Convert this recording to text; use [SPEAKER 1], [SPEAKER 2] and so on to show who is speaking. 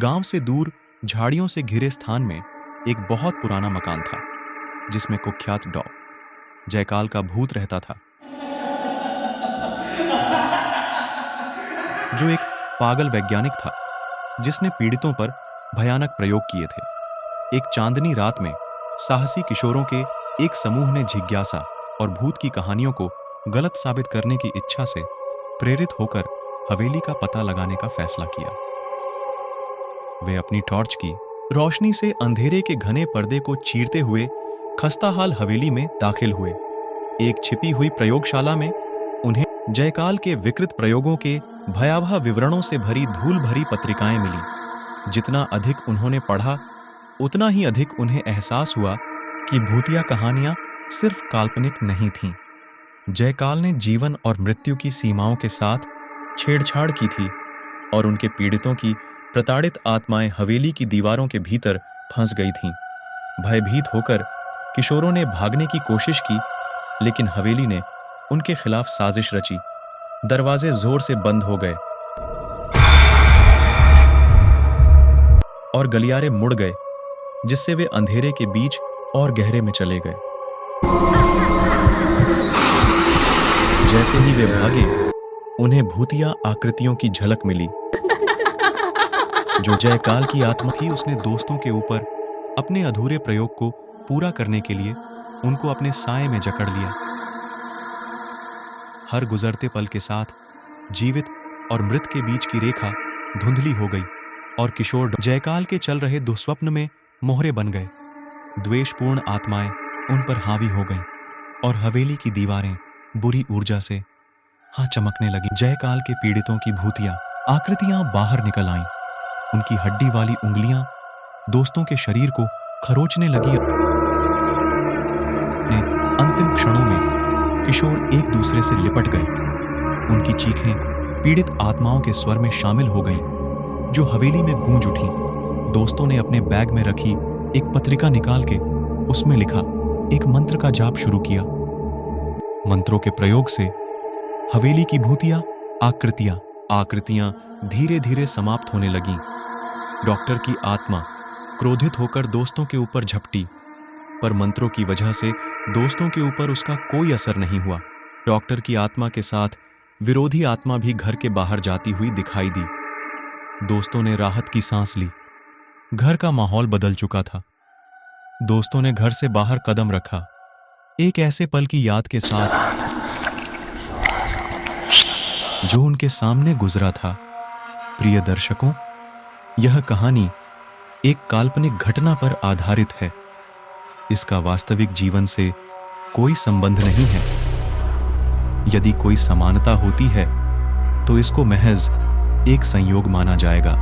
[SPEAKER 1] गांव से दूर झाड़ियों से घिरे स्थान में एक बहुत पुराना मकान था, जिसमें कुख्यात डॉ जयकाल का भूत रहता था, जो एक पागल वैज्ञानिक था जिसने पीड़ितों पर भयानक प्रयोग किए थे। एक चांदनी रात में साहसी किशोरों के एक समूह ने जिज्ञासा और भूत की कहानियों को गलत साबित करने की इच्छा से प्रेरित होकर हवेली का पता लगाने का फैसला किया। वे अपनी टॉर्च की रोशनी से अंधेरे के घने पर्दे को चीरते हुए खस्ताहाल हवेली में दाखिल हुए। एक छिपी हुई प्रयोगशाला में उन्हें जयकाल के विकृत प्रयोगों के भयावह विवरणों से भरी धूल भरी पत्रिकाएं मिली। जितना अधिक उन्होंने पढ़ा, उतना ही अधिक उन्हें एहसास हुआ कि भूतिया कहानियां सिर्फ काल्पनिक नहीं थीं। जयकाल ने जीवन और मृत्यु की सीमाओं के साथ छेड़छाड़ की थी और उनके पीड़ितों की प्रताड़ित आत्माएं हवेली की दीवारों के भीतर फंस गई थीं। भयभीत होकर किशोरों ने भागने की कोशिश की, लेकिन हवेली ने उनके खिलाफ साजिश रची। दरवाजे जोर से बंद हो गए और गलियारे मुड़ गए, जिससे वे अंधेरे के बीच और गहरे में चले गए। जैसे ही वे भागे, उन्हें भूतिया आकृतियों की झलक मिली। जो जयकाल की आत्मा थी, उसने दोस्तों के ऊपर अपने अधूरे प्रयोग को पूरा करने के लिए उनको अपने साए में जकड़ लिया। हर गुजरते पल के साथ जीवित और मृत के बीच की रेखा धुंधली हो गई और किशोर जयकाल के चल रहे दुस्वप्न में मोहरे बन गए। द्वेषपूर्ण आत्माएं उन पर हावी हो गईं और हवेली की दीवारें बुरी ऊर्जा से चमकने लगी। जयकाल के पीड़ितों की भूतिया आकृतियां बाहर निकल आईं। उनकी हड्डी वाली उंगलियां दोस्तों के शरीर को खरोचने लगी। अंतिम क्षणों में किशोर एक दूसरे से लिपट गए। उनकी चीखें पीड़ित आत्माओं के स्वर में शामिल हो गईं, जो हवेली में गूंज उठी। दोस्तों ने अपने बैग में रखी एक पत्रिका निकाल के उसमें लिखा एक मंत्र का जाप शुरू किया। मंत्रों के प्रयोग से हवेली की भूतिया आकृतियां धीरे धीरे समाप्त होने लगीं। डॉक्टर की आत्मा क्रोधित होकर दोस्तों के ऊपर झपटी, पर मंत्रों की वजह से दोस्तों के ऊपर उसका कोई असर नहीं हुआ। डॉक्टर की आत्मा के साथ विरोधी आत्मा भी घर के बाहर जाती हुई दिखाई दी। दोस्तों ने राहत की सांस ली। घर का माहौल बदल चुका था। दोस्तों ने घर से बाहर कदम रखा, एक ऐसे पल की याद के साथ जो उनके सामने गुजरा था। प्रिय दर्शकों, यह कहानी एक काल्पनिक घटना पर आधारित है। इसका वास्तविक जीवन से कोई संबंध नहीं है। यदि कोई समानता होती है तो इसको महज एक संयोग माना जाएगा।